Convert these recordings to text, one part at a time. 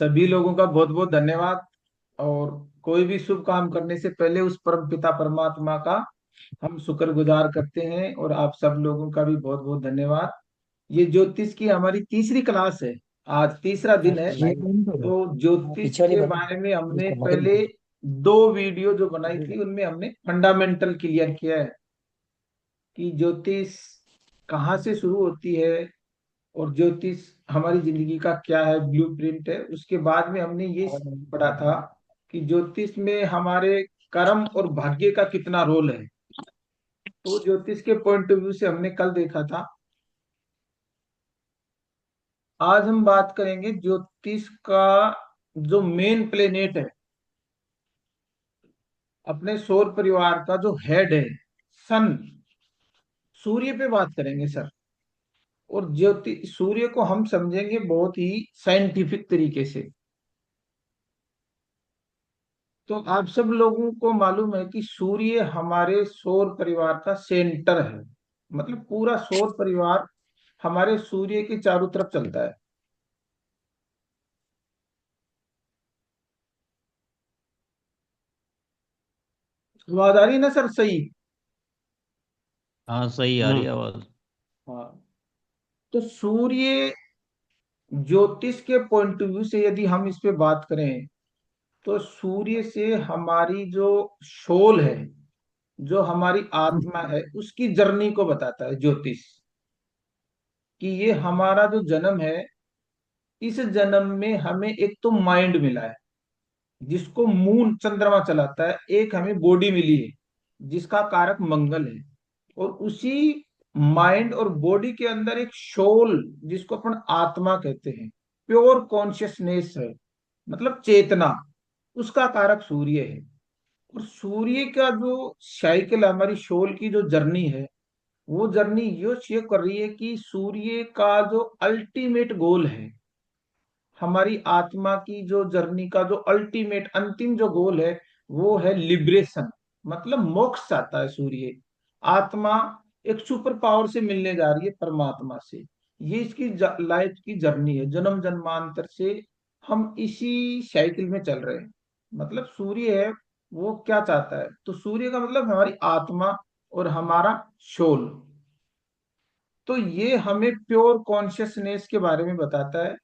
सभी लोगों का बहुत बहुत धन्यवाद। और कोई भी शुभ काम करने से पहले उस परम पिता परमात्मा का हम शुक्रगुजार करते हैं, और आप सब लोगों का भी बहुत बहुत धन्यवाद। ये ज्योतिष की हमारी तीसरी क्लास है। आज तीसरा दिन है। ये कौन सा तो है? ज्योतिष पीछे वाली के बंद बारे में हमने इसको मत पहले दो। दो वीडियो जो बनाई थी उनमें हमने फंडामेंटल क्लियर किया है कि ज्योतिष कहाँ से शुरू होती है, और ज्योतिष हमारी जिंदगी का क्या है, ब्लूप्रिंट है। उसके बाद में हमने ये पढ़ा था कि ज्योतिष में हमारे कर्म और भाग्य का कितना रोल है। तो ज्योतिष के पॉइंट ऑफ व्यू से हमने कल देखा था। आज हम बात करेंगे ज्योतिष का जो मेन प्लेनेट है, अपने सौर परिवार का जो हेड है, सन, सूर्य पे बात करेंगे सर। और ज्योति सूर्य को हम समझेंगे बहुत ही साइंटिफिक तरीके से। तो आप सब लोगों को मालूम है कि सूर्य हमारे सौर परिवार का सेंटर है। मतलब पूरा सौर परिवार हमारे सूर्य के चारों तरफ चलता है। आवाज आ रही है ना सर? सही। हाँ, सही आ रही है आवाज। हाँ। तो सूर्य ज्योतिष के पॉइंट ऑफ व्यू से यदि हम इस पे बात करें, तो सूर्य से हमारी जो सोल है, जो हमारी आत्मा है, उसकी जर्नी को बताता है ज्योतिष। कि ये हमारा जो जन्म है, इस जन्म में हमें एक तो माइंड मिला है जिसको मून चंद्रमा चलाता है, एक हमें बॉडी मिली है जिसका कारक मंगल है, और उसी माइंड और बॉडी के अंदर एक सोल जिसको अपन आत्मा कहते हैं, प्योर कॉन्शियसनेस है, मतलब चेतना, उसका कारक सूर्य है। और सूर्य का जो साइकिल, हमारी सोल की जो जर्नी है, वो जर्नी ये चेक कर रही है कि सूर्य का जो अल्टीमेट गोल है, हमारी आत्मा की जो जर्नी का जो अल्टीमेट अंतिम जो गोल है, वो है लिबरेशन। मतलब मोक्ष चाहता है सूर्य। आत्मा एक सुपर पावर से मिलने जा रही है परमात्मा से। ये इसकी लाइफ की जर्नी है, जन्म जन्मांतर से हम इसी साइकिल में चल रहे हैं। मतलब सूर्य है, वो क्या चाहता है? तो सूर्य का मतलब हमारी आत्मा और हमारा सोल। तो ये हमें प्योर कॉन्शियसनेस के बारे में बताता है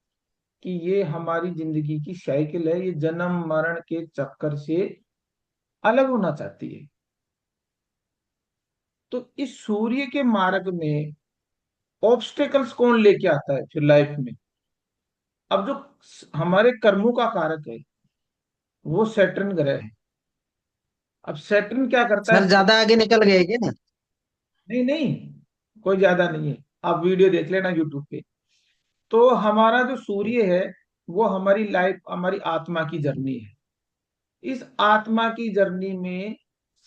कि ये हमारी जिंदगी की साइकिल है, ये जन्म मरण के चक्कर से अलग होना चाहती है। तो इस सूर्य के मार्ग में ऑब्स्टेकल्स कौन लेके आता है फिर लाइफ में? अब जो हमारे कर्मों का कारक है, वो सैटर्न ग्रह है। अब सैटर्न क्या करता सर है? ज्यादा आगे निकल गए क्या ना? नहीं नहीं, कोई ज्यादा नहीं है। आप वीडियो देख लेना यूट्यूब पे। तो हमारा जो सूर्य है, वो हमारी लाइफ, हमारी आत्मा की जर्नी है। इस आत्मा की जर्नी में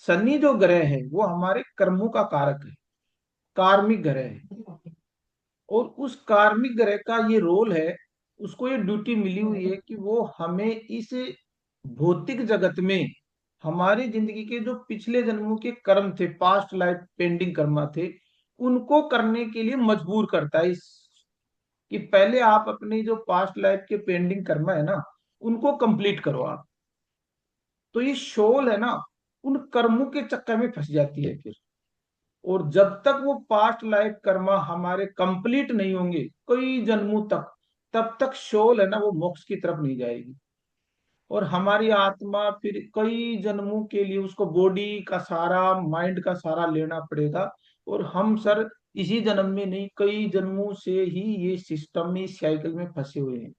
शनि जो ग्रह है, वो हमारे कर्मों का कारक है, कार्मिक ग्रह है। और उस कार्मिक ग्रह का ये रोल है, उसको ये ड्यूटी मिली हुई है कि वो हमें इस भौतिक जगत में हमारी जिंदगी के जो पिछले जन्मों के कर्म थे, पास्ट लाइफ पेंडिंग कर्मा थे, उनको करने के लिए मजबूर करता है। इस कि पहले आप अपनी जो पास्ट लाइफ के पेंडिंग कर्मा है ना, उनको कंप्लीट करो आप। तो ये शोल है ना, उन कर्मों के चक्कर में फंस जाती है फिर। और जब तक वो पास्ट लाइफ कर्मा हमारे कंप्लीट नहीं होंगे कई जन्मों तक, तब तक शोल है ना, वो मोक्ष की तरफ नहीं जाएगी। और हमारी आत्मा फिर कई जन्मों के लिए उसको बॉडी का सहारा, माइंड का सहारा लेना पड़ेगा। और हम सर इसी जन्म में नहीं, कई जन्मों से ही ये सिस्टम में, इस साइकिल में फंसे हुए हैं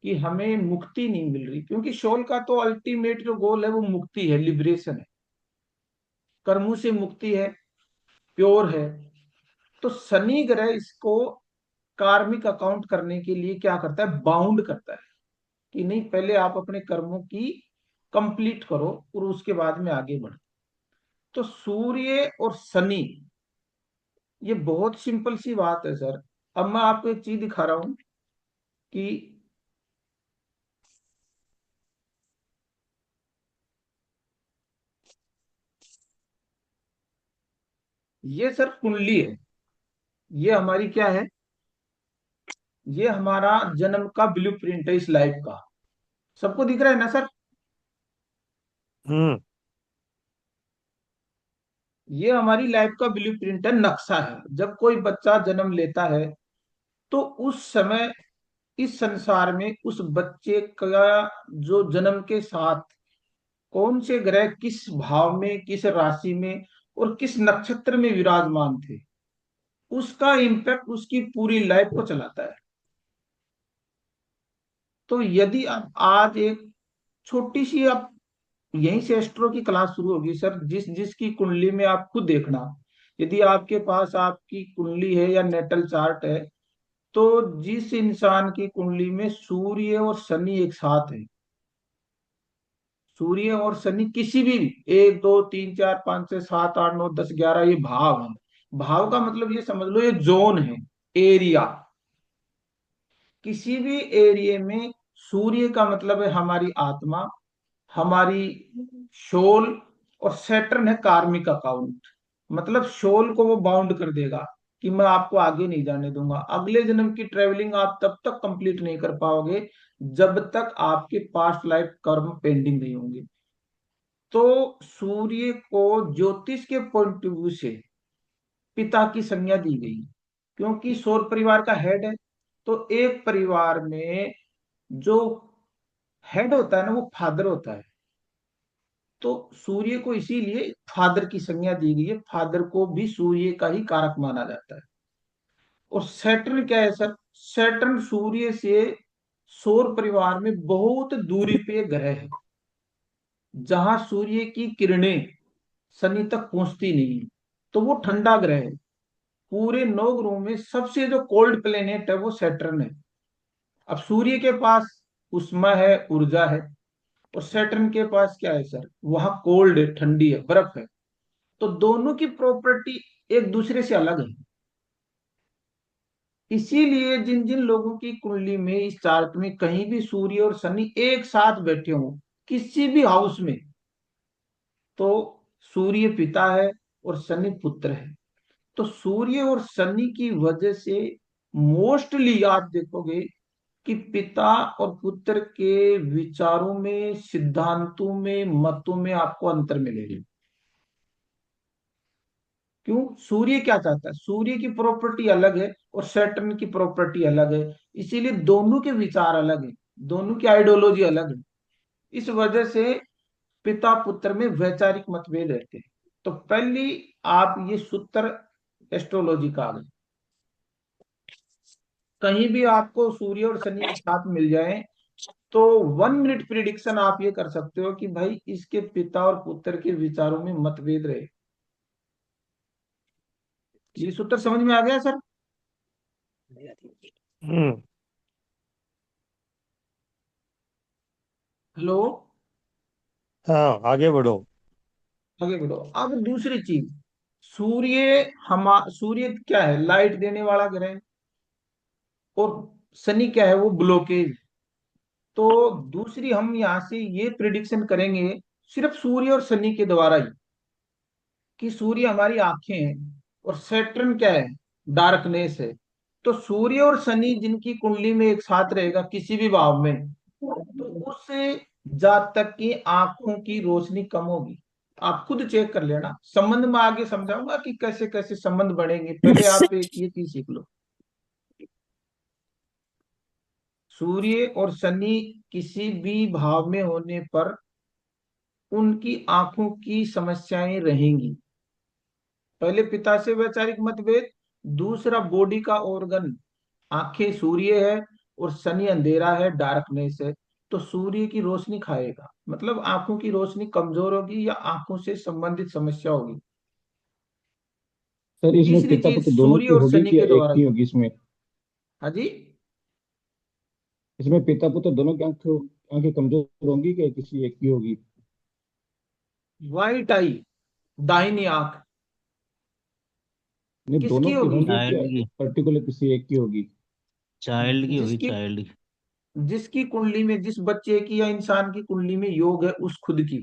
कि हमें मुक्ति नहीं मिल रही। क्योंकि शोल का तो अल्टीमेट जो गोल है वो मुक्ति है, लिबरेशन है, कर्मों से मुक्ति है, प्योर है। तो शनि ग्रह इसको कार्मिक अकाउंट करने के लिए क्या करता है? बाउंड करता है कि नहीं, पहले आप अपने कर्मों की कंप्लीट करो और उसके बाद में आगे बढ़ो। तो सूर्य और शनि, ये बहुत सिंपल सी बात है सर। अब मैं आपको एक चीज दिखा रहा हूं कि ये सर कुंडली है। ये हमारी क्या है? ये हमारा जन्म का ब्लूप्रिंट है इस लाइफ का। सबको दिख रहा है ना सर? हम्म। ये हमारी लाइफ का ब्लूप्रिंट है, नक्शा है। जब कोई बच्चा जन्म लेता है तो उस समय इस संसार में उस बच्चे का जो जन्म के साथ कौन से ग्रह किस भाव में, किस राशि में और किस नक्षत्र में विराजमान थे, उसका इम्पैक्ट उसकी पूरी लाइफ को चलाता है। तो यदि आप आज एक छोटी सी, आप यहीं से एस्ट्रो की क्लास शुरू होगी सर, जिस जिसकी कुंडली में आप खुद देखना, यदि आपके पास आपकी कुंडली है या नेटल चार्ट है, तो जिस इंसान की कुंडली में सूर्य और शनि एक साथ है, सूर्य और शनि किसी भी, एक दो तीन चार पांच छह सात आठ नौ दस ग्यारह, ये भाव है। भाव का मतलब ये समझ लो, ये जोन है, एरिया। किसी भी एरिया में सूर्य का मतलब है हमारी आत्मा, हमारी शोल, और सैटर्न है कार्मिक अकाउंट। मतलब शोल को वो बाउंड कर देगा कि मैं आपको आगे नहीं जाने दूंगा, अगले जन्म की ट्रेवलिंग आप तब तक कंप्लीट नहीं कर पाओगे जब तक आपके पास्ट लाइफ कर्म पेंडिंग नहीं होंगे। तो सूर्य को ज्योतिष के पॉइंट ऑफ व्यू से पिता की संज्ञा दी गई, क्योंकि सौर परिवार का हेड है। तो एक परिवार में जो हेड होता है ना, वो फादर होता है। तो सूर्य को इसीलिए फादर की संज्ञा दी गई है, फादर को भी सूर्य का ही कारक माना जाता है। और सैटर्न क्या है सर? सैटर्न सूर्य से सौर परिवार में बहुत दूरी पे ग्रह है, जहां सूर्य की किरणें शनि तक पहुंचती नहीं है। तो वो ठंडा ग्रह है। पूरे 9 ग्रहों में सबसे जो कोल्ड प्लेनेट है वो सैटर्न है। अब सूर्य के पास उष्मा है, ऊर्जा है, और सैटर्न के पास क्या है सर? वहां कोल्ड है, ठंडी है, बर्फ है। तो दोनों की प्रॉपर्टी एक दूसरे से अलग है। इसीलिए जिन जिन लोगों की कुंडली में इस चार्ट में कहीं भी सूर्य और शनि एक साथ बैठे हों, किसी भी हाउस में, तो सूर्य पिता है और शनि पुत्र है। तो सूर्य और शनि की वजह से मोस्टली आप देखोगे कि पिता और पुत्र के विचारों में, सिद्धांतों में, मतों में आपको अंतर मिलेगा। क्यों? सूर्य क्या चाहता है? सूर्य की प्रॉपर्टी अलग है और सैटर्न की प्रॉपर्टी अलग है। इसीलिए दोनों के विचार अलग है, दोनों की आइडियोलॉजी अलग है। इस वजह से पिता पुत्र में वैचारिक मतभेद रहते हैं। तो पहली, आप ये सूत्र एस्ट्रोलॉजी का आ गए। कहीं भी आपको सूर्य और शनि एक साथ मिल जाए तो 1 मिनट प्रिडिक्शन आप ये कर सकते हो कि भाई इसके पिता और पुत्र के विचारों में मतभेद रहे। ये सूत्र समझ में आ गया सर? हम्म। हेलो? हाँ, आगे बढ़ो। आगे बढ़ो। अब दूसरी चीज, सूर्य क्या है? लाइट देने वाला ग्रह है। और शनि क्या है? वो ब्लॉकेज। तो दूसरी, हम यहाँ से ये प्रिडिक्शन करेंगे सिर्फ सूर्य और शनि के द्वारा ही, कि सूर्य हमारी आंखें हैं और सैटर्न क्या है? डार्कनेस है। तो सूर्य और शनि जिनकी कुंडली में एक साथ रहेगा किसी भी भाव में, तो उससे जातक की आंखों की रोशनी कम होगी। आप खुद चेक कर लेना, संबंध में आगे समझाऊंगा कि कैसे कैसे संबंध बढ़ेंगे, पहले आप एक ये चीज सीख लो। सूर्य और शनि किसी भी भाव में होने पर उनकी आंखों की समस्याएं रहेंगी। पहले पिता से वैचारिक मतभेद, दूसरा बॉडी का ऑर्गन, आंखें सूर्य है और शनि अंधेरा है, डार्कनेस है। तो सूर्य की रोशनी खाएगा, मतलब आंखों की रोशनी कमजोर होगी या आंखों से संबंधित समस्या होगी। सर इसमें तीसरी पिता चीज, पुत्र दोनों सूर्य की और होगी शनि कि के एक द्वारा। की होगी इसमें? हाँ जी। इसमें पिता पुत्र दोनों की आंखें आंखें कमजोर होंगी कि किसी एक की होगी? वाइट आई, दाहिनी आंख, नहीं, किसकी दोनों की होगी? होंगी चाइल्ड कि की। पर्टिकुलर किसी एक की होगी? चाइल्ड की होगी, जिसकी चाइल्ड की। जिसकी कुंडली में, जिस बच्चे की या इंसान की कुंडली में योग है उस खुद की।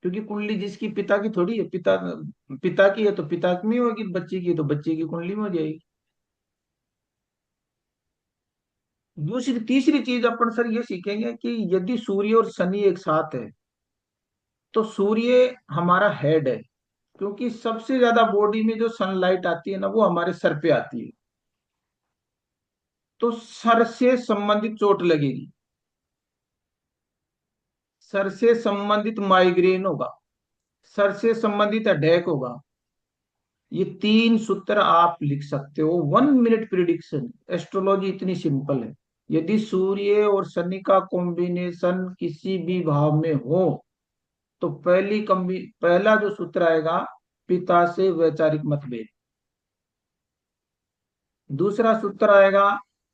क्योंकि कुंडली जिसकी पिता की थोड़ी है, पिता की है तो पिता में होगी, बच्चे की है तो बच्चे की कुंडली में हो जाएगी। दूसरी तीसरी चीज अपन सर ये सीखेंगे कि यदि सूर्य और शनि एक साथ है तो सूर्य हमारा हेड है, क्योंकि सबसे ज्यादा बॉडी में जो सनलाइट आती है ना वो हमारे सर पे आती है। तो सर से संबंधित चोट लगेगी, सर से संबंधित माइग्रेन होगा, सर से संबंधित अटैक होगा। ये तीन सूत्र आप लिख सकते हो, 1 मिनट प्रिडिक्शन। एस्ट्रोलॉजी इतनी सिंपल है। यदि सूर्य और शनि का कॉम्बिनेशन किसी भी भाव में हो तो पहला जो सूत्र आएगा, पिता से वैचारिक मतभेद। दूसरा सूत्र आएगा,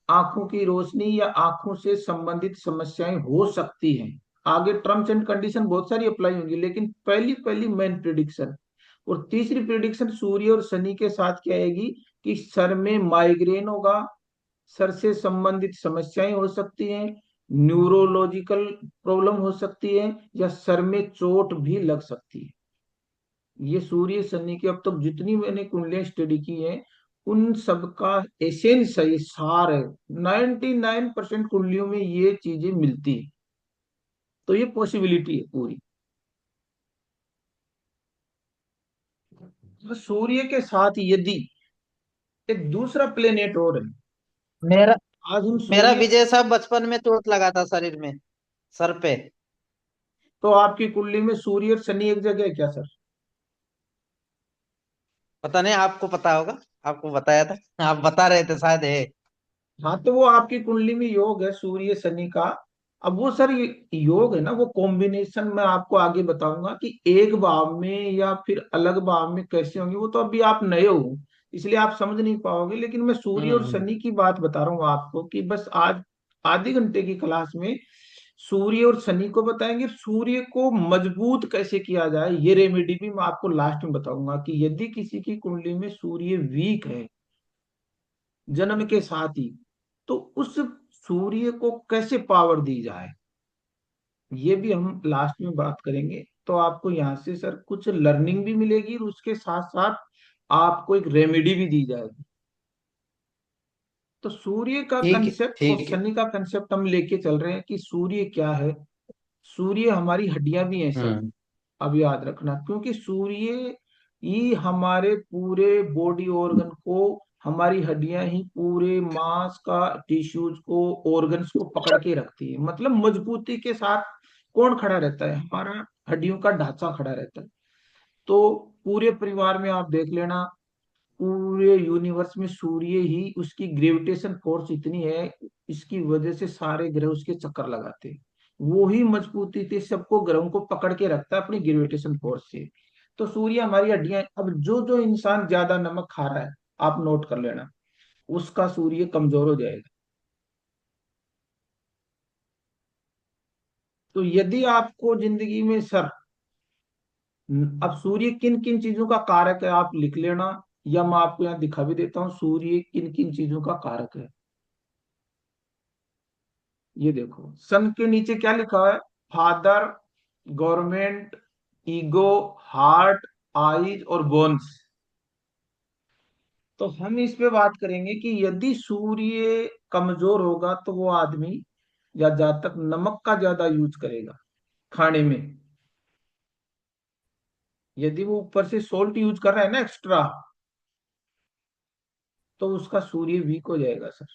आंखों की रोशनी या आंखों से संबंधित समस्याएं हो सकती हैं। आगे टर्म्स एंड कंडीशन बहुत सारी अप्लाई होंगी, लेकिन पहली पहली मेन प्रिडिक्शन। और तीसरी प्रिडिक्शन सूर्य और शनि के साथ क्या आएगी कि सर में माइग्रेन होगा, सर से संबंधित समस्याएं हो सकती हैं, न्यूरोलॉजिकल प्रॉब्लम हो सकती है, या सर में चोट भी लग सकती है। ये सूर्य शनि की अब तक जितनी मैंने कुंडलियां स्टडी की हैं उन सब का एसेंस है, ये सार है। 99% कुंडलियों में ये चीजें मिलती है। तो ये पॉसिबिलिटी है पूरी। तो सूर्य के साथ यदि एक दूसरा प्लेनेट और है, मेरा आज हम मेरा सूर्य। विजय साहब बचपन में चोट लगा था शरीर में, सर पे। तो आपकी कुंडली में सूर्य और शनि एक जगह है क्या सर? पता नहीं, आपको पता होगा, आपको बताया था, आप बता रहे थे शायद है। हाँ, तो वो आपकी कुंडली में योग है सूर्य शनि का। अब वो सर योग है ना, वो कॉम्बिनेशन मैं आपको आगे बताऊंगा कि एक भाव में या फिर अलग भाव में कैसे होंगे। वो तो अभी आप नए हो इसलिए आप समझ नहीं पाओगे, लेकिन मैं सूर्य और हम्म। शनि की बात बता रहा हूँ आपको कि बस आज आधे घंटे की क्लास में सूर्य और शनि को बताएंगे। सूर्य को मजबूत कैसे किया जाए ये रेमेडी भी मैं आपको लास्ट में बताऊंगा कि यदि किसी की कुंडली में सूर्य वीक है जन्म के साथ ही, तो उस सूर्य को कैसे पावर दी जाए ये भी हम लास्ट में बात करेंगे। तो आपको यहाँ से सर कुछ लर्निंग भी मिलेगी और उसके साथ साथ आपको एक रेमेडी भी दी जाएगी। तो सूर्य का ठीक है, कंसेप्ट और ठीक है। शनि का कंसेप्ट हम लेके चल रहे हैं कि सूर्य क्या है। सूर्य हमारी हड्डियां भी हैं सर। हम्म। अब याद रखना, क्योंकि सूर्य ही हमारे पूरे बॉडी ऑर्गन को, हमारी हड्डियां ही पूरे मांस का टिश्यूज को, ऑर्गन्स को पकड़ के रखती है। मतलब मजबूती के साथ कौन खड़ा रहता है? हमारा हड्डियों का ढांचा खड़ा रहता है। तो पूरे परिवार में आप देख लेना, पूरे यूनिवर्स में सूर्य ही, उसकी ग्रेविटेशन फोर्स इतनी है, इसकी वजह से सारे ग्रह उसके चक्कर लगाते हैं। वो ही मजबूती से सबको, ग्रहों को पकड़ के रखता है अपनी ग्रेविटेशन फोर्स से। तो सूर्य हमारी हड्डियां। अब जो जो इंसान ज्यादा नमक खा रहा है, आप नोट कर लेना, उसका सूर्य कमजोर हो जाएगा। तो यदि आपको जिंदगी में सर, अब सूर्य किन किन चीजों का कारक है आप लिख लेना, या मैं आपको यहाँ दिखा भी देता हूँ सूर्य किन किन चीजों का कारक है। ये देखो सन के नीचे क्या लिखा है? Father, government, ego, heart, eyes और बोन्स। तो हम इस पे बात करेंगे कि यदि सूर्य कमजोर होगा तो वो आदमी या जातक नमक का ज्यादा यूज करेगा खाने में। यदि वो ऊपर से सोल्ट यूज कर रहा है ना एक्स्ट्रा, तो उसका सूर्य वीक हो जाएगा सर।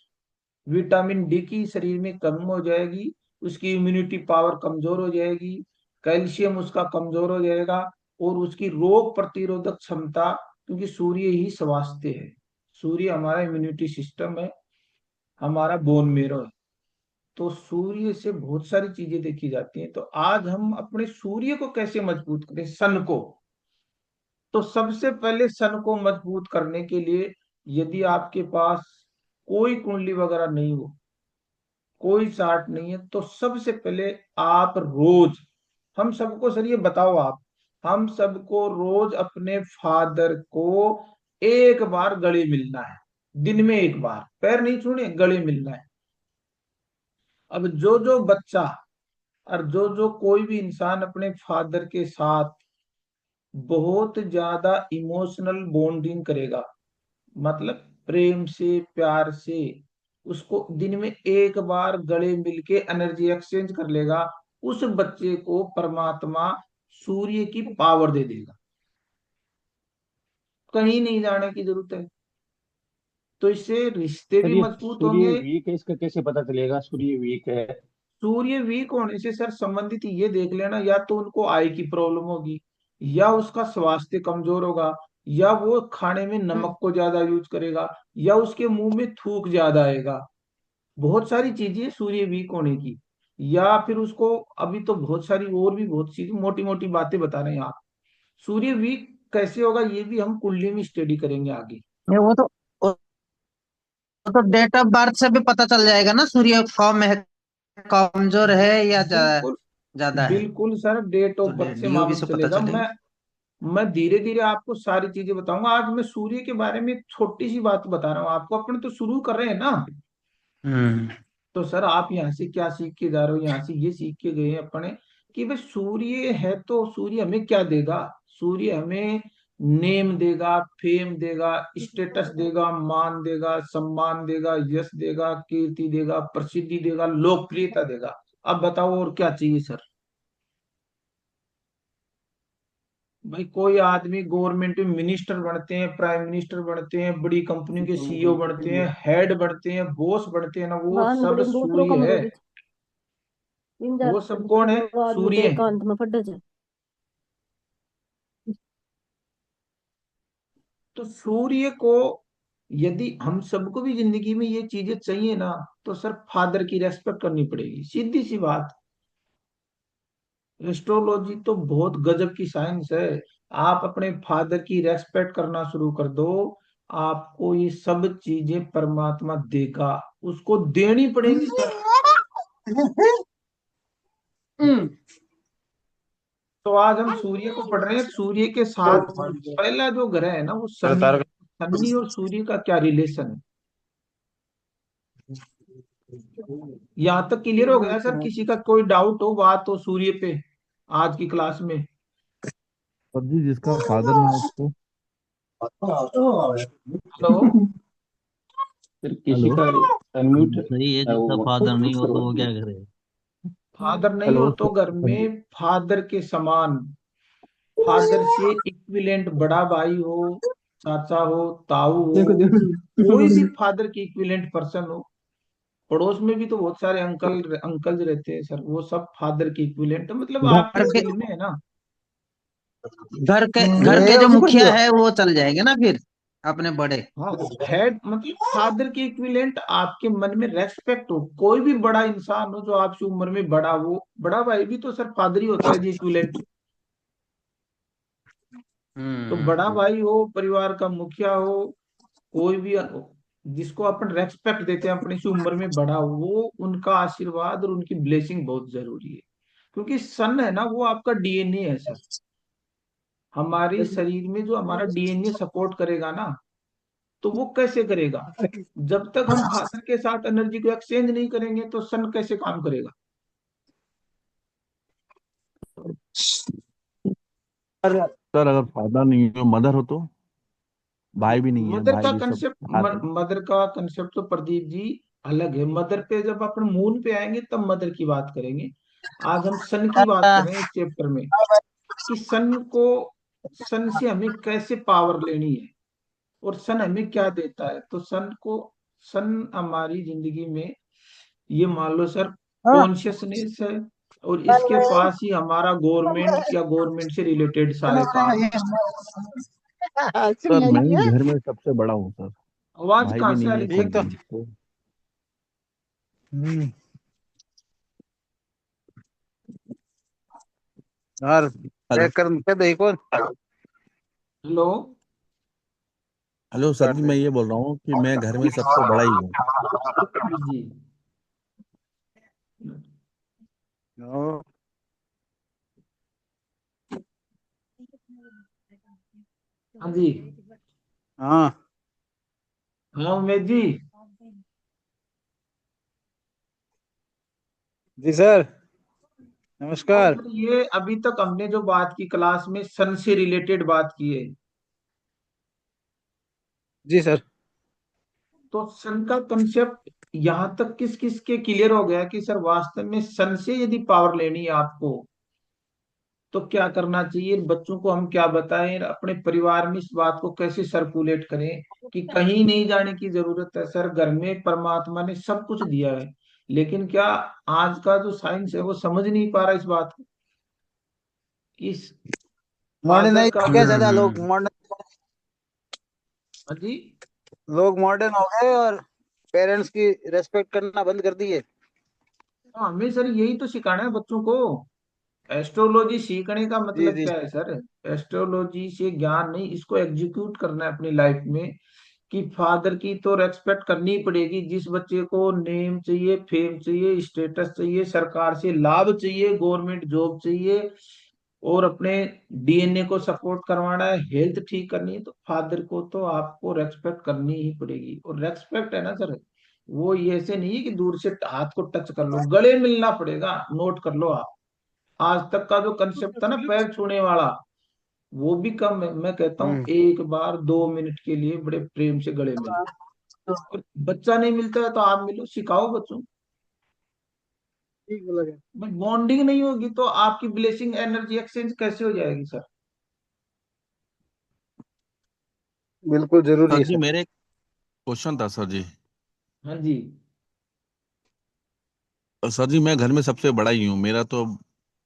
विटामिन डी की शरीर में कम हो जाएगी, उसकी इम्यूनिटी पावर कमजोर हो जाएगी, कैल्शियम उसका कमजोर हो जाएगा, और उसकी रोग प्रतिरोधक क्षमता, क्योंकि सूर्य ही स्वास्थ्य है, सूर्य हमारा इम्यूनिटी सिस्टम है, हमारा बोन मेरो है। तो सूर्य से बहुत सारी चीजें देखी जाती हैं। तो आज हम अपने सूर्य को कैसे मजबूत करें, सन को। तो सबसे पहले सन को मजबूत करने के लिए, यदि आपके पास कोई कुंडली वगैरह नहीं हो, कोई चार्ट नहीं है, तो सबसे पहले आप रोज, हम सबको सर ये बताओ आप, हम सबको रोज अपने फादर को एक बार गले मिलना है। दिन में एक बार, पैर नहीं छूने, गले मिलना है। अब जो जो बच्चा और जो जो कोई भी इंसान अपने फादर के साथ बहुत ज्यादा इमोशनल बॉन्डिंग करेगा, मतलब प्रेम से, प्यार से, उसको दिन में एक बार गले मिलके एनर्जी एक्सचेंज कर लेगा, उस बच्चे को परमात्मा सूर्य की पावर दे देगा, कहीं नहीं जाने की जरूरत है। तो इससे रिश्ते सर भी ये मजबूत सूर्य होंगे। वीक है, इसका कैसे पता चलेगा सूर्य वीक है? सूर्य वीक होने से सर संबंधित ये देख लेना, या तो उनको आई की प्रॉब्लम होगी, या उसका स्वास्थ्य कमजोर होगा, या वो खाने में नमक को ज्यादा यूज करेगा, या उसके मुंह में थूक ज्यादा आएगा। बहुत सारी चीजें हैं सूर्य वीक होने की। या फिर उसको, अभी तो बहुत सारी और भी बहुत सी मोटी मोटी बातें बता रहे हैं आप। सूर्य वीक कैसे होगा ये भी हम कुंडली में स्टडी करेंगे आगे। वो तो डेट ऑफ बर्थ से भी पता चल जाएगा ना, सूर्य कम है, कमजोर है या बिल्कुल। ज्यादा है। बिल्कुल सर, डेट तो ऑफ बर्थ से डीओबी मालूम से पता चलेगा। चलेगा। मैं धीरे धीरे आपको सारी चीजें बताऊंगा। आज मैं सूर्य के बारे में एक छोटी सी बात बता रहा हूँ आपको, अपने तो शुरू कर रहे हैं ना। हम्म। तो सर आप यहाँ से क्या सीख के जा रहे हो, यहाँ से ये सीख के गए हैं अपने कि भाई सूर्य है तो सूर्य हमें क्या देगा। सूर्य हमें नेम देगा, फेम देगा, स्टेटस देगा, मान देगा, सम्मान देगा, यश देगा, कीर्ति देगा, प्रसिद्धि देगा, लोकप्रियता देगा। अब बताओ और क्या चाहिए सर। भाई कोई आदमी गवर्नमेंट में मिनिस्टर बनते हैं, प्राइम मिनिस्टर बनते हैं, बड़ी कंपनियों के सीईओ बनते हैं, हेड बनते हैं, बॉस बनते हैं ना, वो बाहर सब बड़ी दूसरों सूर्य है। कमजोरी इन वो जात सब कौन है? आदमी तो सूर्य है। एकांत में फटे जाए। तो सूर्य को, यदि हम सबको भी जिंदगी में ये चीजें चाहिए ना, तो सर फादर की रेस्पेक्ट करनी पड़ेगी, सीधी सी बात। एस्ट्रोलॉजी तो बहुत गजब की साइंस है। आप अपने फादर की रेस्पेक्ट करना शुरू कर दो, आपको ये सब चीजें परमात्मा देगा, उसको देनी पड़ेगी सर। तो आज हम सूर्य को पढ़ रहे हैं। सूर्य के साथ पहला जो ग्रह है ना वो शनि है। शनि और सूर्य का क्या रिलेशन है, यहाँ तक क्लियर हो गया सर? किसी का कोई डाउट हो, बात हो सूर्य पे आज की क्लास में? सर जी, जिसका फादर ना हो उसको। हेलो। फिर किसी हेलो। का अनम्यूट सही है, जिसका वो फादर नहीं हो तो वो क्या करवाइए। करे। फादर नहीं हो हेलो तो घर हाँ जी। में फादर के समान, फादर से इक्विलेंट बड़ा भाई हो, चाचा हो, ताऊ देखो हो, देखो कोई भी फादर के इक्विलेंट पर्सन हो। पड़ोस में भी तो बहुत सारे अंकल्स रहते हैं सर, वो सब फादर के इक्विलेंट, मतलब आपके घर के दिल में है ना। घर के जो मुखिया है वो चल जाएंगे ना फिर, अपने बड़े। हाँ, हेड मतलब फादर के इक्विलेंट आपके मन में रेस्पेक्ट हो। कोई भी बड़ा इंसान हो जो आपसे उम्र में बड़ा हो, बड़ा भाई भी तो सर फादर ही होता है जी, इक्विलेंट। तो बड़ा हम्म। भाई हो, परिवार का मुखिया हो, कोई भी जिसको अपन रेस्पेक्ट देते हैं, अपनी सी उम्र में बड़ा हो, वो उनका आशीर्वाद और उनकी ब्लेसिंग बहुत जरूरी है। क्योंकि सन है ना, वो आपका डीएनए है सर। हमारे शरीर में जो हमारा डीएनए सपोर्ट करेगा ना, तो वो कैसे करेगा? जब तक हम फादर के साथ एनर्जी को एक्सचेंज नहीं करेंगे तो सन कैसे काम करेगा? सर, अगर फादर नहीं हो, मदर हो तो? भाई भी नहीं है, मदर भाई का भी सब कंसेप्ट, बाहर है। मदर का कंसेप्ट तो प्रदीप जी अलग है। मदर पे जब अपन मून पे आएंगे तब मदर की बात करेंगे। आज हम सन की बात कर रहे हैं इस चैप्टर में, कि सन को, सन से हमें कैसे पावर लेनी है और सन हमें क्या देता है। तो सन को, सन हमारी जिंदगी में, ये मान लो सर, कॉन्शियसनेस है। और इसके पास ही हमारा गवर्नमेंट या गवर्नमेंट से रिलेटेड सारे काम है। सर, मैं ही घर में सबसे बड़ा हूँ सर। आवाज भाई कहाँ भी से आ नहीं है, रही कोई सर? एक तो नहीं तो। और हेलो। चेक कर मुझे देखो। हेलो। हेलो सर जी, मैं ये बोल रहा हूँ कि मैं घर में सबसे बड़ा ही हूँ। जी। ओ, हाँ जी। हाँ हाँ उमेश जी। जी सर, तो नमस्कार। सर ये अभी तक हमने जो बात की क्लास में, सन से रिलेटेड बात की है। जी सर। तो सन का कंसेप्ट यहाँ तक किस किस के क्लियर हो गया कि सर वास्तव में सन से यदि पावर लेनी है आपको तो क्या करना चाहिए, बच्चों को हम क्या बताएं, अपने परिवार में इस बात को कैसे सर्कुलेट करें कि कहीं नहीं जाने की जरूरत है। सर घर में परमात्मा ने सब कुछ दिया है, लेकिन क्या आज का जो साइंस है वो समझ नहीं पा रहा इस बात को। इस फादर मॉडर्नाइज का हो गया ज्यादा, लोग हम्म। मॉडर्न, हाँ जी। लोग मॉडर्न हो गए और पेरेंट्स की रेस्पेक्ट करना बंद कर दिए। तो हमें सर यही तो सिखाना है बच्चों को। एस्ट्रोलॉजी सीखने का जी मतलब जी। क्या है सर? एस्ट्रोलॉजी से ज्ञान नहीं, इसको एग्जीक्यूट करना है अपनी लाइफ में। कि फादर की तो रेस्पेक्ट करनी पड़ेगी, जिस बच्चे को नेम चाहिए, फेम चाहिए, स्टेटस चाहिए, सरकार से लाभ चाहिए, गवर्नमेंट जॉब चाहिए, और अपने डीएनए को सपोर्ट करवाना है, हेल्थ ठीक करनी है, तो फादर को तो आपको रेस्पेक्ट करनी ही पड़ेगी। और रेस्पेक्ट है ना सर, वो ये ऐसे नहीं है कि दूर से हाथ को टच कर लो, गले मिलना पड़ेगा। नोट कर लो आप, आज तक का जो कंसेप्ट था ना पैर छूने वाला, वो भी कम है। मैं कहता हूँ हम्म। एक बार 2 मिनट के लिए बड़े प्रेम से गले मिलो। और बच्चा नहीं मिलता है तो आप मिलो, सिखाओ बच्चों। ठीक बोला गया। बॉन्डिंग नहीं होगी तो आपकी ब्लेसिंग एनर्जी एक्सचेंज कैसे हो जाएगी सर? बिल्कुल जरूरी सर है जी सर। मेरे एक क्वेश्चन था सर जी। हाँ जी। सर जी मैं घर में सबसे बड़ा ही हूँ, मेरा तो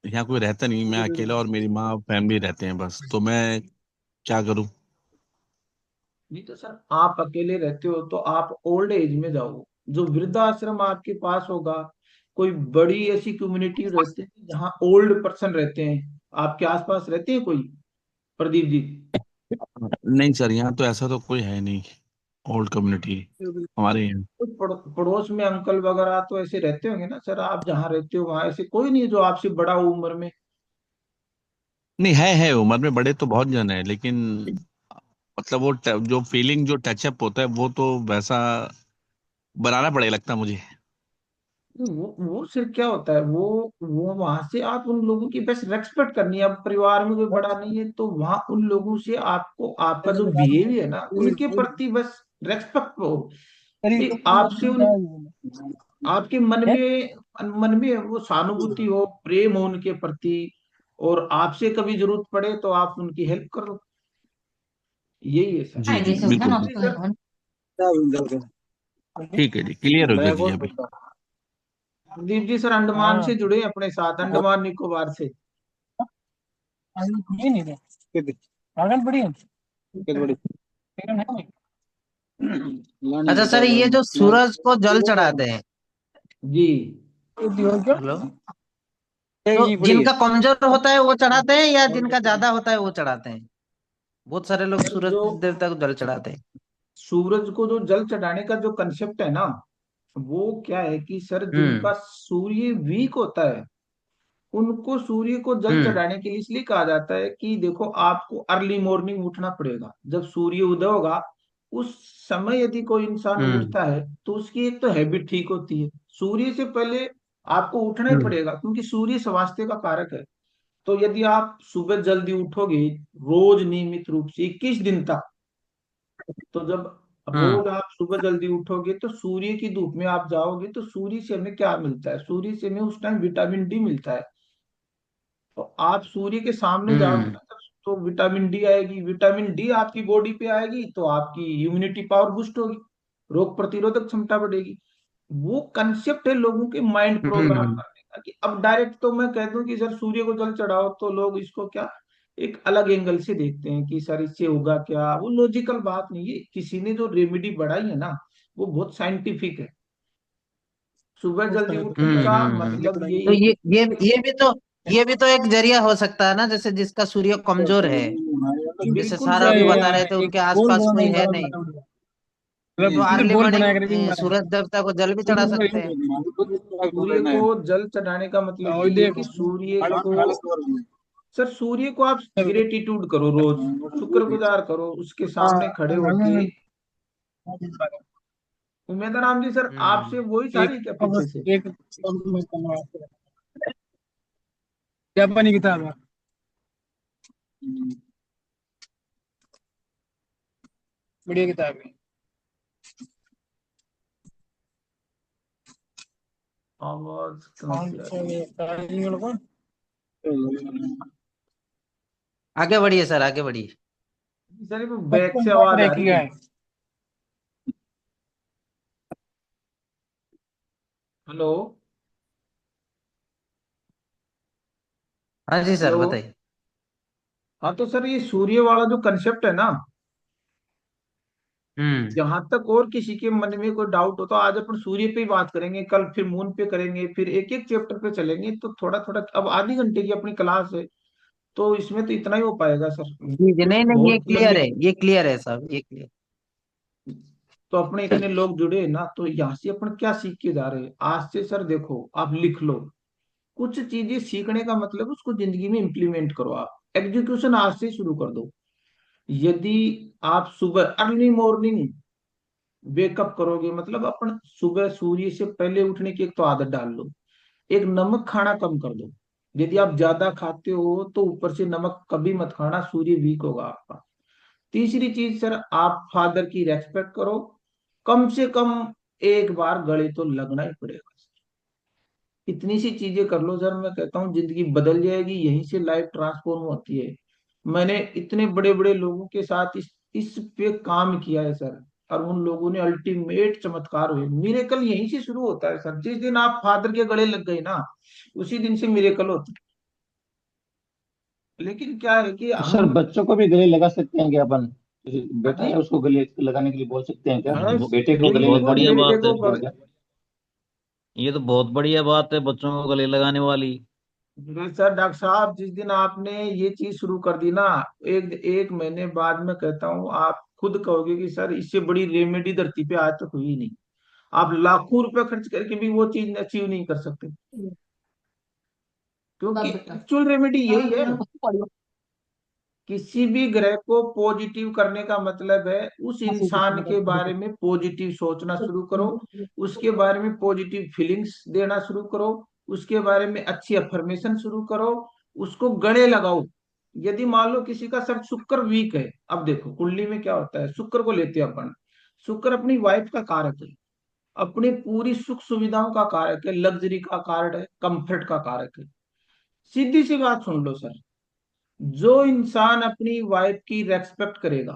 यहाँ कोई रहता नहीं, मैं अकेला और मेरी माँ फैमिली रहते हैं बस, तो मैं क्या करूँ? नहीं तो सर आप अकेले रहते हो तो आप ओल्ड एज में जाओ, जो वृद्धाश्रम आपके पास होगा, कोई बड़ी ऐसी कम्युनिटी रहती है जहाँ ओल्ड पर्सन रहते हैं, आपके आसपास रहते हैं कोई, प्रदीप जी? नहीं सर, यहाँ तो ऐसा तो कोई है नहीं, ओल्ड कम्युनिटी हमारे यहाँ। कुछ पड़ोस में अंकल वगैरह तो ऐसे रहते होंगे ना सर, आप जहाँ रहते हो वहां ऐसे कोई नहीं है जो आपसे बड़ा हो उम्र में? नहीं, है उम्र में बड़े तो बहुत जन है, लेकिन मतलब वो जो फीलिंग, जो टचअप होता है वो तो वैसा बनाना पड़ेगा लगता है मुझे। वो सिर्फ क्या होता है, वो वहां से आप उन लोगों की बस रेस्पेक्ट करनी है। अब परिवार में कोई बड़ा नहीं है तो वहां उन लोगों से आपको आपका जो बिहेवियर है ना उनके प्रति बस रेस्पेक्ट हो, कि आपसे उन आपके मन में वो सहानुभूति हो, प्रेम हो उनके प्रति, और आपसे कभी जरूरत पड़े तो आप उनकी हेल्प करो। यही है सर। जी जी बिल्कुल जी बिल्कुल। सर। ठीक है जी, क्लियर हो गया जी अभी। प्रदीप जी सर अंडमान से जुड़े हैं अपने साथ, अंडमान निकोबार से। अच्छा सर, ये जो सूरज को जल चढ़ाते हैं, जी। हेलो, तो जिनका कमजोर होता है वो चढ़ाते हैं या जिनका ज्यादा होता है वो चढ़ाते हैं? बहुत सारे लोग सर सूरज जो देवता को जल चढ़ाते हैं। सूरज को जो जल चढ़ाने का जो कंसेप्ट है ना, वो क्या है कि सर हम्म। जिनका सूर्य वीक होता है उनको सूर्य को जल हम्म। चढ़ाने के लिए इसलिए कहा जाता है कि देखो आपको अर्ली मॉर्निंग उठना पड़ेगा, जब सूर्य उदय होगा उस समय यदि कोई इंसान हम्म। उठता है तो उसकी एक तो हैबिट ठीक होती है। सूर्य से पहले आपको उठना ही हम्म। पड़ेगा क्योंकि सूर्य स्वास्थ्य का कारक है। तो यदि आप सुबह जल्दी उठोगे रोज नियमित रूप से 21 दिन तक, तो जब हम्म। रोज आप सुबह जल्दी उठोगे तो सूर्य की धूप में आप जाओगे तो सूर्य से हमें क्या मिलता है, सूर्य से हमें उस टाइम विटामिन डी मिलता है। तो आप सूर्य के सामने जाओगे हम्म। ना तो विटामिन डी आएगी, विटामिन डी आपकी बॉडी पे आएगी तो आपकी इम्यूनिटी पावर बूस्ट होगी, रोग प्रतिरोधक क्षमता बढ़ेगी। वो कंसेप्ट है लोगों के माइंड प्रोग्राम हम्म। करने का। कि अब डायरेक्ट तो मैं कह दूं कि सर सूर्य को जल चढ़ाओ तो लोग इसको क्या एक अलग एंगल से देखते हैं कि सर इससे होगा क्या। वो लॉजिकल बात नहीं है, किसी ने जो रेमेडी बढ़ाई है ना वो बहुत साइंटिफिक है। सुबह जल्दी उठने हम्म। का मतलब तो यही है कि ये भी तो एक जरिया हो सकता है ना, जैसे जिसका सूर्य कमजोर है, जैसे बिल्कुल सारा सर अभी वो बता रहे थे उनके आसपास कोई है नहीं, तो अर्ली मॉर्निंग सूरज देवता को जल भी चढ़ा सकते हैं। सूर्य को जल चढ़ाने का मतलब यही है कि सूर्य को, सर सूर्य को आप ग्रेटिट्यूड करो, रोज शुक्रगुजार करो उसके सामने खड़े होके। उमेदा राम जी सर आपसे हम्म। वही सारी क्या पीछे से? जापानी किताब है। बढ़िया किताब है। आवाज कहाँ से आ रही आगे बढ़िए सर, आगे बढ़िए। है सर? बैक से आवाज आ रही है। हेलो। हाँ जी सर, हेलो। बताइए। हाँ तो सर ये सूर्य वाला जो कंसेप्ट है ना, हम्म। जहां तक और किसी के मन में कोई डाउट हो तो आज अपन सूर्य पे ही बात करेंगे, कल फिर मून पे करेंगे, फिर एक एक चैप्टर पे चलेंगे। तो थोड़ा थोड़ा, अब आधी घंटे की अपनी क्लास है तो इसमें तो इतना ही हो पाएगा सर, जी जी, नहीं क्योंकि नहीं, ये बहुत क्लियर लंबी। है, ये क्लियर है साहब, ये क्लियर। तो अपने इतने लोग जुड़े हैं ना, तो यहाँ से अपन क्या सीख के जा रहे हैं आज से? सर देखो, आप लिख लो। कुछ चीजें सीखने का मतलब उसको जिंदगी में इम्प्लीमेंट करो। आप एग्जीक्यूशन आज से शुरू कर दो। यदि आप सुबह अर्ली मॉर्निंग वेकअप करोगे, मतलब अपन सुबह सूर्य से पहले उठने की एक तो आदत डाल लो। एक नमक खाना कम कर दो। यदि आप ज्यादा खाते हो तो ऊपर से नमक कभी मत खाना, सूर्य वीक होगा आपका। तीसरी चीज सर, आप फादर की रेस्पेक्ट करो। कम से कम एक बार गले तो लगना ही पड़ेगा। इतनी सी चीजें कर लो सर, मैं कहता हूँ जिंदगी बदल जाएगी। यहीं से लाइफ ट्रांसफॉर्म होती है। मैंने इतने बड़े बड़े लोगों के साथ इस पे काम किया है सर, और उन लोगों ने अल्टीमेट चमत्कार हुए। मिरेकल यहीं से शुरू होता है सर। जिस दिन आप फादर के गले लग गए ना, उसी दिन से मिरेकल होता है। लेकिन क्या है कि तो सर हम। बच्चों को भी गले लगा सकते हैं क्या अपन? जैसे हाँ बेटा जी। है उसको गले लगाने के लिए बोल सकते हैं क्या? हाँ, बेटे को गले बहुत बिल्कुल लगाने बढ़िया के लिए बेटे बात बोल है। को सकते हैं क्या? ये तो बहुत बढ़िया बात है, बच्चों को गले लगाने वाली। सर डॉक्टर साहब, जिस दिन आपने ये चीज शुरू कर दी ना, एक एक महीने बाद में कहता हूँ आप खुद कहोगे कि सर इससे बड़ी रेमेडी धरती पे आज तक हुई ही नहीं। आप लाखों रुपए खर्च करके भी वो चीज अचीव नहीं कर सकते, क्योंकि एक्चुअल रेमेडी यही है। किसी भी ग्रह को पॉजिटिव करने का मतलब है उस इंसान के बारे में पॉजिटिव सोचना शुरू करो, उसके बारे में पॉजिटिव फीलिंग्स देना शुरू करो, उसके बारे में अच्छी अफर्मेशन शुरू करो, उसको गले लगाओ। यदि मान लो किसी का सर शुक्र वीक है, अब देखो कुंडली में क्या होता है, शुक्र को लेते हैं अपन। शुक्र अपनी वाइफ का कारक है, अपनी पूरी सुख सुविधाओं का कारक है, लग्जरी का कारक है, कंफर्ट का कारक है। सीधी सी बात सुन लो सर, जो इंसान अपनी वाइफ की रेस्पेक्ट करेगा,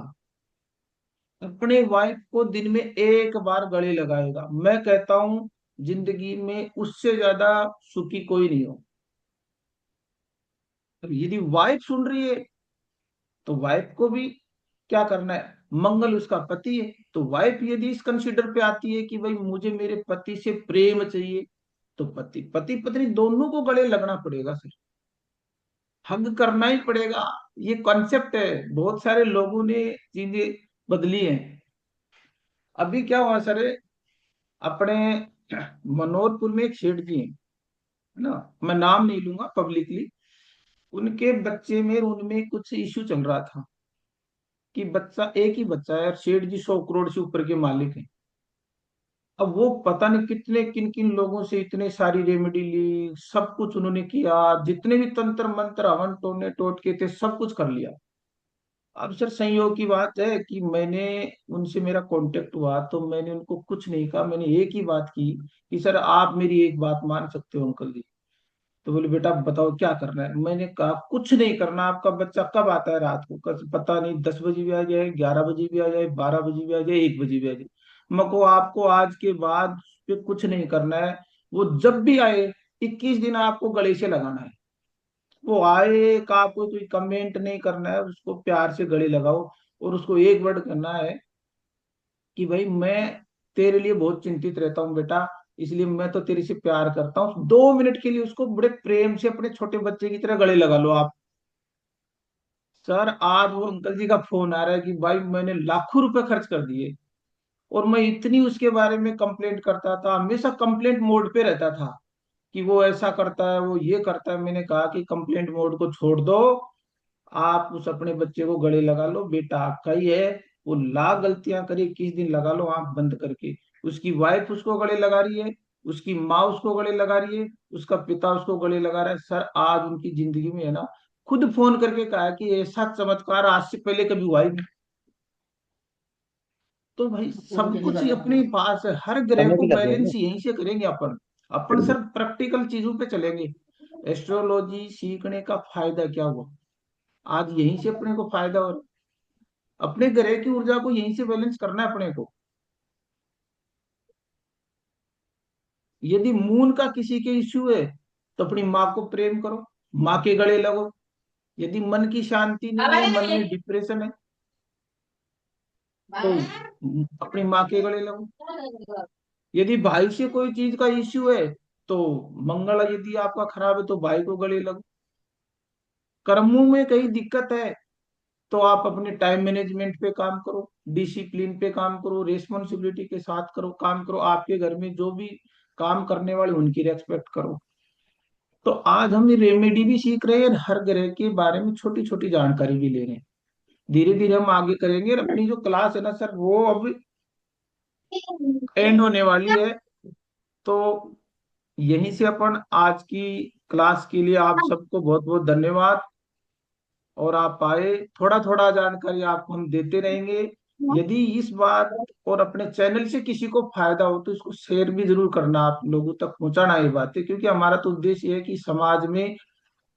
अपने वाइफ को दिन में एक बार गले लगाएगा, मैं कहता हूं जिंदगी में उससे ज्यादा सुखी कोई नहीं हो। तो यदि वाइफ सुन रही है तो वाइफ को भी क्या करना है, मंगल उसका पति है। तो वाइफ यदि इस कंसीडर पे आती है कि भाई मुझे मेरे पति से प्रेम चाहिए, तो पति पति पत्नी दोनों को गले लगना पड़ेगा सर, हग करना ही पड़ेगा। ये कॉन्सेप्ट है, बहुत सारे लोगों ने चीजें बदली हैं। अभी क्या हुआ सर, अपने मनोहरपुर में एक सेठ जी हैं, है ना, मैं नाम नहीं लूंगा पब्लिकली। उनके बच्चे में उनमें कुछ इश्यू चल रहा था कि बच्चा, एक ही बच्चा है, और सेठ जी 100 करोड़ से ऊपर के मालिक हैं। अब वो पता नहीं कितने किन किन लोगों से इतने सारी रेमेडी ली, सब कुछ उन्होंने किया, जितने भी तंत्र मंत्र हवन टोने टोटके थे सब कुछ कर लिया। अब सर संयोग की बात है कि मैंने उनसे, मेरा कांटेक्ट हुआ तो मैंने उनको कुछ नहीं कहा, मैंने एक ही बात की कि सर आप मेरी एक बात मान सकते हो अंकल जी? तो बोले बेटा बताओ क्या करना है। मैंने कहा कुछ नहीं करना, आपका बच्चा कब आता है रात को, पता नहीं 10 बजे भी आ जाए, 11 बजे भी आ जाए, 12 बजे भी आ जाए, 1 बजे भी आ जाए। मको आपको आज के बाद उस पे कुछ नहीं करना है। वो जब भी आए 21 दिन आपको गले से लगाना है। वो आए का आपको कोई कमेंट नहीं करना है, उसको प्यार से गले लगाओ, और उसको एक वर्ड करना है कि भाई मैं तेरे लिए बहुत चिंतित रहता हूँ बेटा, इसलिए मैं तो तेरे से प्यार करता हूँ। 2 मिनट के लिए उसको बड़े प्रेम से अपने छोटे बच्चे की तरह गले लगा लो आप। सर आज वो अंकल जी का फोन आ रहा है कि भाई मैंने लाखों रुपए खर्च कर दिए, और मैं इतनी उसके बारे में कंप्लेंट करता था, हमेशा कंप्लेंट मोड पे रहता था कि वो ऐसा करता है, वो ये करता है। मैंने कहा कि कंप्लेंट मोड को छोड़ दो, आप उस अपने बच्चे को गले लगा लो, बेटा आपका ही है। वो लाख गलतियां करे, 21 दिन लगा लो आंख बंद करके। उसकी वाइफ उसको गले लगा रही है, उसकी माँ उसको गले लगा रही है, उसका पिता उसको गले लगा रहा है। सर आज उनकी जिंदगी में है ना, खुद फोन करके कहा कि ऐसा चमत्कार आज से पहले कभी हुआ ही नहीं। तो भाई सब कुछ ही अपने पास है, हर ग्रह समय को भी लग बैलेंस जाएगा। यहीं से करेंगे अपन। अपन सर प्रैक्टिकल चीजों पे चलेंगे। एस्ट्रोलॉजी सीखने का फायदा क्या हुआ? आज यहीं से अपने को फायदा हो रहा है। अपने ग्रह की ऊर्जा को यहीं से बैलेंस करना है अपने को। यदि मून का किसी के इश्यू है तो अपनी माँ को प्रेम करो, माँ के गले लगो। यदि मन की शांति नहीं है, मन में डिप्रेशन है, तो अपनी माँ के गले लगो। यदि भाई से कोई चीज का इश्यू है तो मंगल यदि आपका खराब है तो भाई को गले लगो। कर्मों में कहीं दिक्कत है तो आप अपने टाइम मैनेजमेंट पे काम करो, डिसिप्लिन पे काम करो, रेस्पॉन्सिबिलिटी के साथ करो, काम करो। आपके घर में जो भी काम करने वाले उनकी रेस्पेक्ट करो। तो आज हम रेमेडी भी सीख रहे हैं, हर ग्रह के बारे में छोटी छोटी जानकारी भी ले रहे हैं। धीरे धीरे हम आगे करेंगे। और अपनी जो क्लास है ना सर, वो अब एंड होने वाली है। तो यहीं से अपन आज की क्लास के लिए आप सबको बहुत बहुत धन्यवाद। और आप आए, थोड़ा थोड़ा जानकारी आपको हम देते रहेंगे। यदि इस बात और अपने चैनल से किसी को फायदा हो तो इसको शेयर भी जरूर करना, आप लोगों तक पहुंचाना ये बातें, क्योंकि हमारा तो उद्देश्य ये है कि समाज में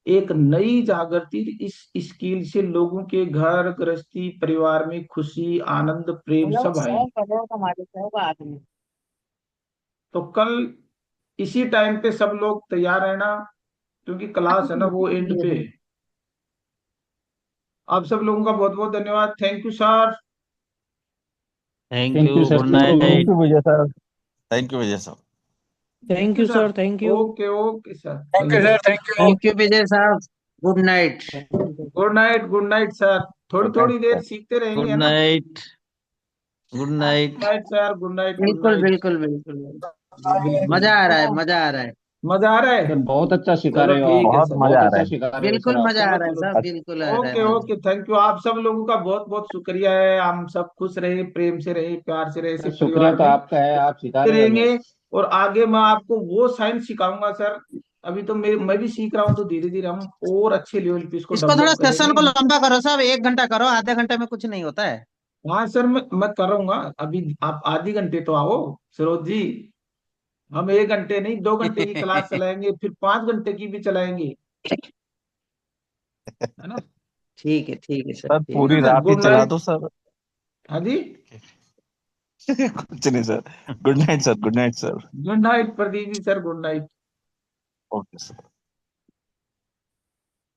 एक नई जागृति इस स्किल से लोगों के घर गृहस्थी परिवार में खुशी आनंद प्रेम सब आए। तो कल इसी टाइम पे सब लोग तैयार रहना, क्योंकि क्लास है ना वो एंड पे है। आप सब लोगों का बहुत बहुत धन्यवाद। Thank you sir. Thank thank you, you sir, good thank night. You Vijay sir. Thank you Vijay साहब। Thank you sir, thank you. Okay okay sir, thank you sir, thank you. Thank you Vijay साहब। Good night. Good night sir. थोड़ी good night थोड़ी देर sir. सीखते रहेंगे, good है ना? Night. Good good night. Night sir, good night, good बिल्कुल night. बिल्कुल बिल्कुल बिल्कुल। बिल्कुल मजा आ रहा है, मजा आ रहा है। मजा आ रहा सर, है? बहुत अच्छा सिखा चलो रहे हो आप। ठीक है बहुत सर। मजा बहुत आ रहा अच्छा है। सिखा रहे हो सर बिल्कुल आप। मजा आ चलो रहा है चलो। साहब, बिल्कुल आ रहा है ओके मजा। Okay, thank you. आप सब लोगों का बहुत बहुत शुक्रिया है। हम सब खुश रहे, प्रेम से रहे, प्यार से रहे, ऐसे शुक्रिया परिवार तो में आपका है, आप सिखा रहे हो हमें। रहेंगे। और आगे मैं आपको वो साइंस सिखाऊंगा सर। अभी तो मैं भी सीख रहा हूँ, तो धीरे धीरे हम और अच्छे लेवल पे इसको इसको थोड़ा डेवलप सेशन करेंगे। को लंबा करो साहब, 1 घंटा करो, आधे घंटे में कुछ नहीं होता है। हाँ सर, मैं करूंगा। अभी आप आधी घंटे तो आओ सरोज जी। हम 1 घंटे नहीं, 2 घंटे की क्लास चलाएंगे, फिर 5 घंटे की भी चलाएंगे, है ना? ठीक है सर, सर ठीक। ठीक है पूरी सर, रात ही गुड चला नाइट। दो सर। हाँ जी। कुछ नहीं sir. Good night sir, good night sir. Good night Pradeep ji sir, good night. Okay sir.